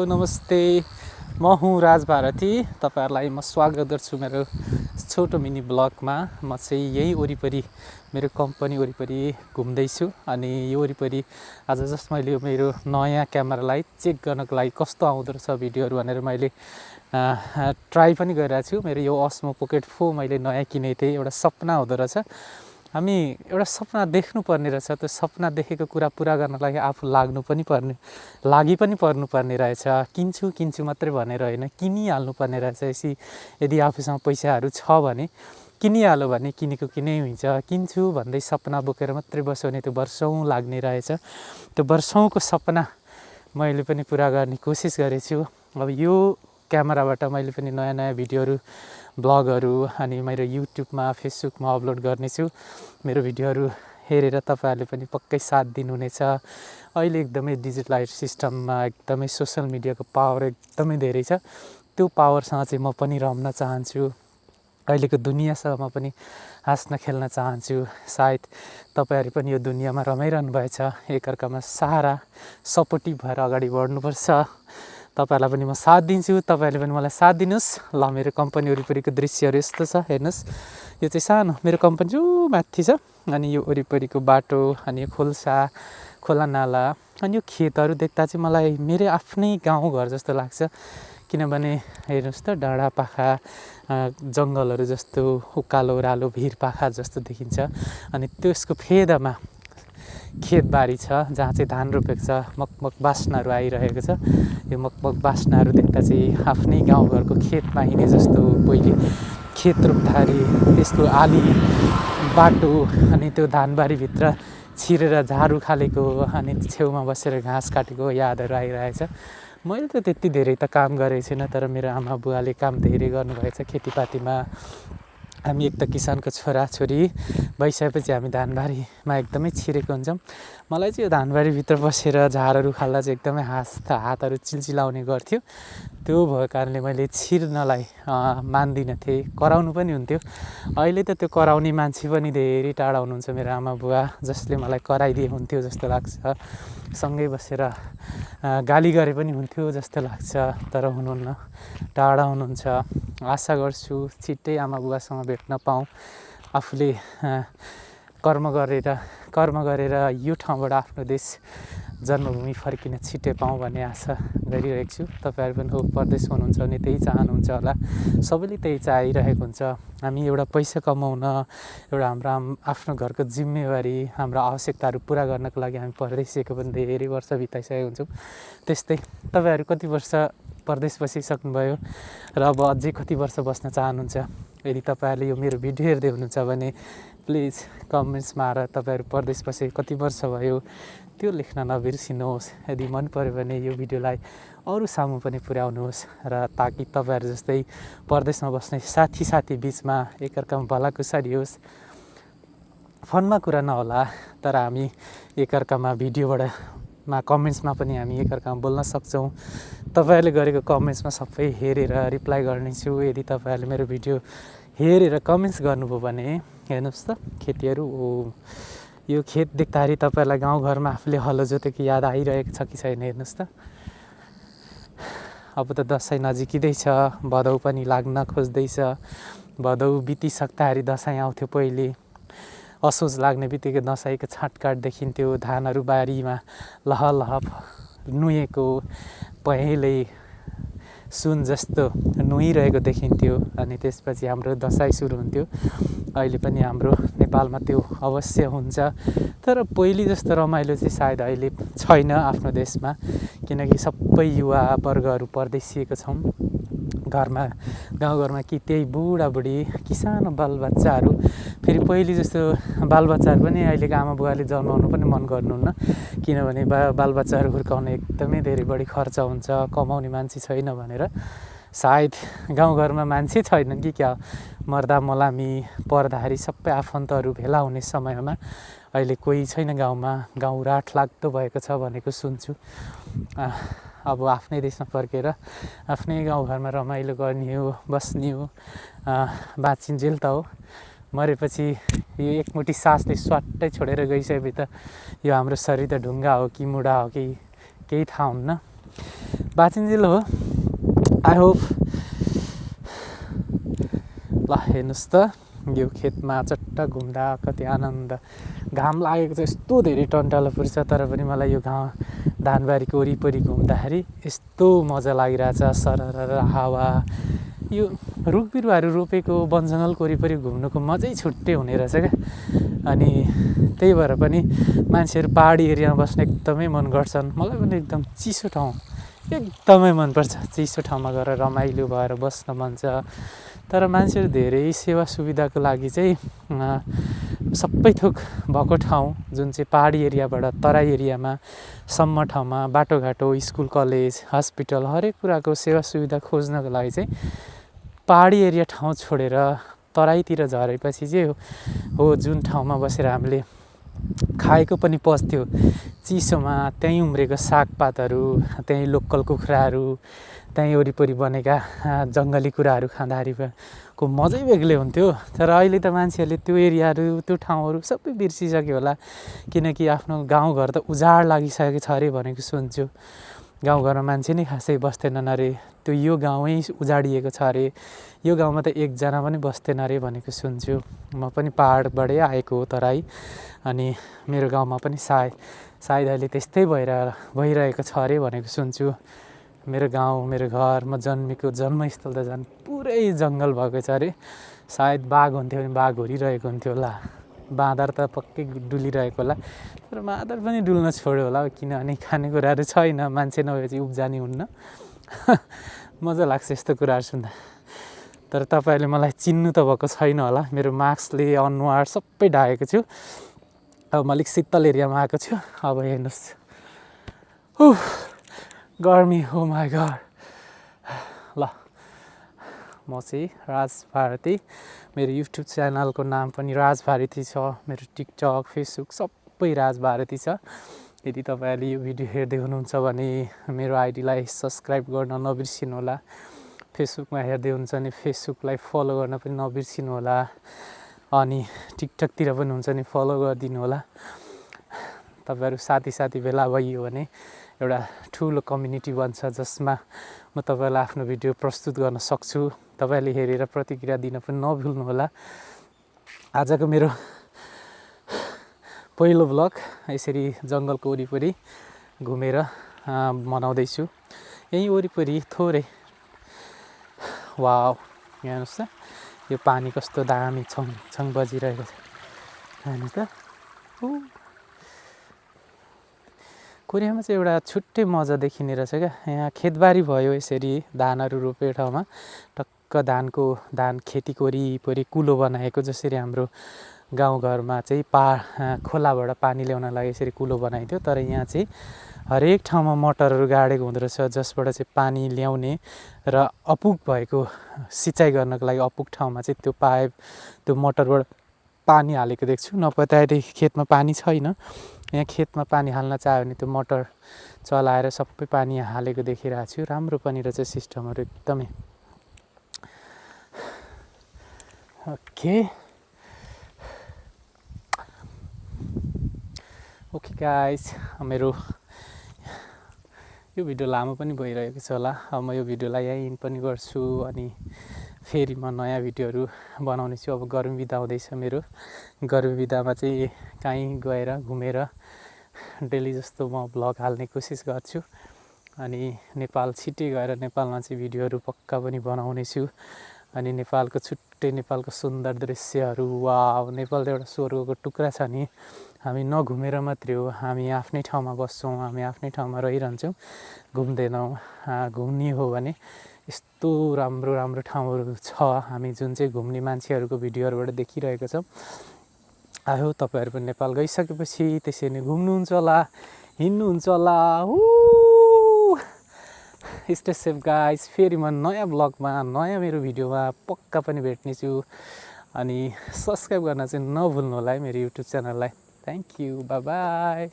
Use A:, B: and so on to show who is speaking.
A: नमस्ते। म हुँ राज भारती। तपाईहरुलाई म स्वागत गर्छु मेरो छोटो मिनी ब्लगमा। म चाहिँ यही वरिपरि मेरो कम्पनी वरिपरि घुम्दै छु अनि यो वरिपरि आज जस्ट मैले मेरो नयाँ क्यामेरालाई चेक गर्नको लागि कस्तो आउँदो रहेछ भिडियोहरु भनेर मैले ट्राई पनि गरिरहेको छु। मेरो यो अस्मो पोकेट 4 मैले नयाँ किनेको थिएँ। एउटा सपना हुँदो रहेछ। हामी एउटा सपना देख्नु पर्ने रहेछ। त्यो सपना देखेको कुरा पूरा गर्न लागि आफू लागि पनि पर्नुपर्ने रहेछ। किन्छु मात्रै भनेर हैन, किनिहाल्नु पर्ने रहेछ। यदि आफूसँग पैसाहरु छ भने किनिहाल्यो भने किनेको किनै हुन्छ। किन्छु भन्दै सपना बोकेर मात्रै बस्यो भने त्यो वर्षौं लाग्ने रहेछ। त्यो वर्षौंको सपना मैले पनि पूरा गर्ने कोसिस गरेछु। अब यो क्यामेराबाट मैले पनि नयाँ भिडियोहरु ब्लगहरु अनि मेरो युट्युबमा फेसबुकमा अपलोड गर्नेछु। मेरो भिडियोहरु हेरेर तपाईहरुले पनि पक्कै साथ दिनुहुनेछ। अहिले एकदमै डिजिटलाइज सिस्टममा एकदमै सोशल मिडियाको पावर एकदमै धेरै छ। त्यो पावरसँग चाहिँ म पनि रम्न चाहन्छु। अहिलेको दुनियासँग म पनि हाँस्न खेल्न चाहन्छु। सायद तपाईहरु पनि यो दुनियामा रमाइरहनु भएछ। एकअर्कामा सहारा सपोर्टिभ भएर अगाडि बढ्नुपर्छ। तपाईहरुलाई पनि म साथ दिन्छु, तपाईहरुले पनि मलाई साथ दिनुस्। ल मेरो कम्पनी वरिपरिको दृश्यहरु यस्तो छ, हेर्नुस्। यो चाहिँ सानो मेरो कम्पनी जो माथि छ अनि यो वरिपरिको बाटो अनि यो खोला नाला अनि यो खेतहरु देख्दा चाहिँ मलाई मेरो आफ्नै गाउँ घर जस्तो लाग्छ। किनभने हेर्नुस् त डाँडा पाखा जंगलहरु जस्तो उकालो ओह्रालो भिरपाखा जस्तो देखिन्छ। अनि त्यसको फेदामा खेतबारी छ जहाँ चाहिँ धान रोपेको छ। मकमक बास्नाहरु आइरहेको छ। यो मकमक बास्नाहरु देख्दा चाहिँ आफ्नै गाउँ घरको खेतमा हिँडे जस्तो। पहिले खेत रोप्दाखेरि त्यसको आली बाटो अनि त्यो धानबारी भित्र छिरेर झारू खालेको अनि छेउमा बसेर घाँस काटेको यादहरु आइरहेछ। मैले त त्यति धेरै त काम गरेको छैन, तर मेरो आमा बुवाले काम धेरै गर्नुभएछ खेतीपातीमा। हामी एक त किसानको छोरा छोरी भइसकेपछि हामी धानबारीमा एकदमै छिरेको हुन्छौँ। मलाई चाहिँ यो धानबारी भित्र बसेर झारहरु खाल्दा चाहिँ एकदमै हातहरु चिलचिलाउने गर्थ्यो। त्यो भएको कारणले मैले छिर्नलाई मान्दिन थिएँ, कराउनु पनि हुन्थ्यो। अहिले त त्यो कराउने मान्छे पनि धेरै टाढा हुनुहुन्छ मेरो आमा बुवा, जसले मलाई कराइदिए हुन्थ्यो जस्तो लाग्छ। सँगै बसेर गाली गरे पनि हुन्थ्यो जस्तो लाग्छ, तर हुनुहुन्न, टाढा हुनुहुन्छ। आशा गर्छु छिट्टै आमा बुवासँग भेट्न पाऊँ। आफूले कर्म गरेर यो ठाउँबाट आफ्नो देश जन्मभूमि फर्किन छिट्टै पाऊँ भन्ने आशा गरिरहेको छु। तपाईहरु पनि परदेशमा हुनुहुन्छ भने त्यही चाहनुहुन्छ होला। सबैले त्यही चाहिरहेको हुन्छ। हामी एउटा पैसा कमाउन, एउटा हाम्रो आफ्नो घरको जिम्मेवारी, हाम्रो आवश्यकताहरु पूरा गर्नको लागि हामी परदेशको पनि धेरै वर्ष बिताइसकेका हुन्छौँ। त्यस्तै तपाईहरु कति वर्ष परदेश बसिसक्नुभयो र अब अझै कति वर्ष बस्न चाहनुहुन्छ? यदि तपाईहरुले यो मेरो भिडियो हेर्दै हुनुहुन्छ भने प्लिज कमेन्ट्समा आएर तपाईहरु परदेश बसे कति वर्ष भयो त्यो लेख्न नबिर्सिनुहोस्। यदि मन पर्यो भने यो भिडियोलाई अरु सामु पनि पुर्याउनुहोस् र ताकि तपाईहरु जस्तै परदेशमा बस्ने साथी बीचमा एकअर्कामा भलाकुसारी होस्। फोनमा कुरा नहोला, तर हामी एकअर्कामा भिडियोबाट कमेन्ट्समा पनि हामी एकअर्कामा बोल्न सक्छौँ। तपाईहरुले गरेको कमेन्ट्समा सबै हेरेर रिप्लाई गर्नेछु। यदि तपाईहरुले मेरो भिडियो हेरेर कमेन्ट्स गर्नुभयो भने हेर्नुस् त खेतीहरु, यो खेत देख्दाखेरि तपाईहरुलाई गाउँघरमा आफूले हलो जोतेको याद आइरहेको छ कि छैन? हेर्नुस् त। अब त दशैं नजिकिँदै छ, भदौ पनि लाग्न खोज्दैछ। भदौ बितिसक्दाखेरि दशैं आउँथ्यो पहिले। असोज लाग्ने बित्तिकै दशैंको छाटकाट देखिन्थ्यो। धानहरु बारीमा लहलह नुहेको पहेँलै सुन जस्तो नुहिरहेको देखिन्थ्यो। अनि त्यसपछि हाम्रो दशैं सुरु हुन्थ्यो। अहिले पनि हाम्रो नेपालमा त्यो अवश्य हुन्छ, तर पहिले जस्तो रमाइलो चाहिँ सायद अहिले छैन आफ्नो देशमा। किनकि सबै युवा वर्गहरु परदेशिएको छौं। गाउँघरमा कि त्यही बुढाबुढी कि सानो बालबच्चाहरु, फेरि पहिले जस्तो बालबच्चाहरु पनि अहिलेको आमा बुवाले जन्माउनु पनि मन गर्नुहुन्न। किनभने बालबच्चाहरु हुर्काउन एकदमै धेरै बढी खर्च हुन्छ, कमाउने मान्छे छैन भनेर। सायद गाउँघरमा मान्छे छैनन् कि क्या, मर्दा मलामी पर्दाखेरि सबै आफन्तहरु भेला हुने समयमा अहिले कोही छैन गाउँमा। गाउँ राठ लाग्दो भएको छ भनेको सुन्छु। अब आफ्नै देशमा फर्केर आफ्नै गाउँघरमा रमाइलो गर्ने हो, बस्ने हो, बाँचिन्जेल त हो। मरेपछि यो एकमुठी सासले स्वाट्टै छोडेर गइसकेपछि त यो हाम्रो शरीर त ढुङ्गा हो कि मुढा हो कि केही थाहा हुन्न। बाचिन्जेल हो। आई होप ल हेर्नुहोस् त यो खेतमा चट्ट घुम्दा कति आनन्द। घाम लागेको चाहिँ यस्तो धेरै टन्टालो पुर्छ, तर पनि मलाई यो धानबारीको वरिपरि घुम्दाखेरि यस्तो मजा लागिरहेछ। सरर हावा, यो रुख बिरुवाहरू रोपेको वनजङ्गलको वरिपरि घुम्नुको मजै छुट्टै हुने रहेछ क्या। अनि त्यही भएर पनि मान्छेहरू पहाडी एरियामा बस्न एकदमै मन गर्छन्। मलाई पनि एकदम चिसो ठाउँ एकदमै मनपर्छ। चिसो ठाउँमा गएर रमाइलो भएर बस्न मन छ। तर मान्छेहरू धेरै सेवा सुविधाको लागि चाहिँ सबै थोक भएको ठाउँ जुन चाहिँ पहाडी एरियाबाट तराई एरियामा सम्म ठाउँमा बाटोघाटो, स्कुल, कलेज, हस्पिटल हरेक कुराको सेवा सुविधा खोज्नको लागि चाहिँ पहाडी एरिया ठाउँ छोडेर तराईतिर झरेपछि चाहिँ हो जुन ठाउँमा बसेर हामीले खाएको पनि पस्थ्यो चिसोमा। त्यहीँ उम्रेको सागपातहरू, त्यहीँ लोकल कुखुराहरू, त्यहीँ वरिपरि बनेका जङ्गली कुराहरू खाँदाखेरिको मजै बेग्लै हुन्थ्यो। तर अहिले त मान्छेहरूले त्यो एरियाहरू, त्यो ठाउँहरू सबै बिर्सिसक्यो होला, किनकि आफ्नो गाउँघर त उजाड लागिसकेको छ अरे भनेको सुन्छु। गाउँघरमा मान्छे नै खासै बस्दैनन् अरे, त्यो यो गाउँै उजाडिएको छ अरे, यो गाउँमा त एकजना पनि बस्दैन अरे भनेको सुन्छु। म पनि पहाडबाटै आएको हो तराई, अनि मेरो गाउँमा पनि सायद अहिले त्यस्तै भइरहेको छ अरे भनेको सुन्छु। मेरो गाउँ, मेरो घर, म जन्मेको जन्मस्थल त झन् पुरै जङ्गल भएको छ अरे। सायद बाघ हुन्थ्यो भने बाघ घुरिरहेको हुन्थ्यो होला, बाँदर त पक्कै डुलिरहेको होला। तर बाँदर पनि डुल्न छोड्यो होला, किनभने खानेकुराहरू छैन, मान्छे नभएपछि उब्जानी हुन्न। मजा लाग्छ यस्तो कुराहरू सुन्दा। तर तपाईँहरूले मलाई चिन्नु त भएको छैन होला, मेरो मास्कले अनुहार सबै ढाकेको छु। अब म अलिक शीतल एरियामा आएको छु। अब हेर्नुहोस्, गर्मी, हो माई गड। ल म चाहिँ राज भारती, मेरो युट्युब च्यानलको नाम पनि राज भारती छ, मेरो टिकटक, फेसबुक सबै राज भारती छ। यदि तपाईँहरूले यो भिडियो हेर्दै हुनुहुन्छ भने मेरो आइडीलाई सब्सक्राइब गर्न नबिर्सिनु होला। फेसबुकमा हेर्दै हुन्छ भने फेसबुकलाई फलो गर्न पनि नबिर्सिनु होला। अनि टिकटकतिर पनि हुन्छ भने फलो गरिदिनु होला। तपाईँहरू साथी भेला भइयो भने एउटा ठुलो कम्युनिटी बन्छ, जसमा म तपाईँलाई आफ्नो भिडियो प्रस्तुत गर्न सक्छु। तपाईँहरूले हेरेर प्रतिक्रिया दिन पनि नभुल्नु होला। आजको मेरो पहिलो भ्लग यसरी जङ्गलको वरिपरि घुमेर मनाउँदैछु। यहीँ वरिपरि थोरै, वाउ, हेर्नुहोस् त यो पानी कस्तो दामी छङ बजिरहेको छ, हेर्नुहोस् त। कोरियामा चाहिँ एउटा छुट्टै मजा देखिने रहेछ क्या। यहाँ खेतबारी भयो, यसरी धानहरू रोपेको ठाउँमा टक्क धान खेतीको वरिपरि कुलो बनाएको, जसरी हाम्रो गाउँघरमा चाहिँ खोलाबाट पानी ल्याउनलाई यसरी कुलो बनाइन्थ्यो। तर यहाँ चाहिँ हरेक ठाउँमा मोटरहरू गाडेको हुँदो रहेछ, जसबाट चाहिँ पानी ल्याउने र अपुग भएको सिँचाइ गर्नको लागि अपुग ठाउँमा चाहिँ त्यो पाइप, त्यो मोटरबाट पानी हालेको देख्छु। नभए त अहिले खेतमा पानी छैन। यहाँ खेतमा पानी हाल्न चाह्यो भने त्यो मोटर चलाएर सबै पानी हालेको देखिरहेको छु। राम्रो पनि रहेछ सिस्टमहरू एकदमै। ओके गाइस, मेरो यो भिडियो लामो पनि भइरहेको छ होला। अब म यो भिडियोलाई यहीँ इन्ड पनि गर्छु, अनि फेरि म नयाँ भिडियोहरू बनाउने छु। अब गर्मी बिदा हुँदैछ मेरो। गर्मी बिदामा चाहिँ कहीँ गएर घुमेर डेली जस्तो म भ्लग हाल्ने कोसिस गर्छु। अनि नेपाल छिट्टै गएर नेपालमा चाहिँ भिडियोहरू पक्का पनि बनाउने छु। अनि नेपालको नेपालको सुन्दर दृश्यहरू, वाउ, नेपाल त एउटा स्वर्गको टुक्रा छ नि। हामी नघुमेर मात्रै हो, हामी आफ्नै ठाउँमा बस्छौँ, हामी आफ्नै ठाउँमा रहिरहन्छौँ, घुम्दैनौँ। घुम्ने हो भने यस्तो राम्रो ठाउँहरू छ, हामी जुन चाहिँ घुम्ने मान्छेहरूको भिडियोहरूबाट देखिरहेको छौँ। आयो तपाईँहरू पनि नेपाल गइसकेपछि त्यसरी नै घुम्नुहुन्छ होला, हिँड्नुहुन्छ होला। Stay safe guys. फेरि म नयाँ ब्लगमा, नयाँ मेरो भिडियोमा पक्का पनि भेट्नेछु। अनि सब्सक्राइब गर्न चाहिँ नभुल्नु होला है मेरो युट्युब च्यानललाई। Thank you, by by.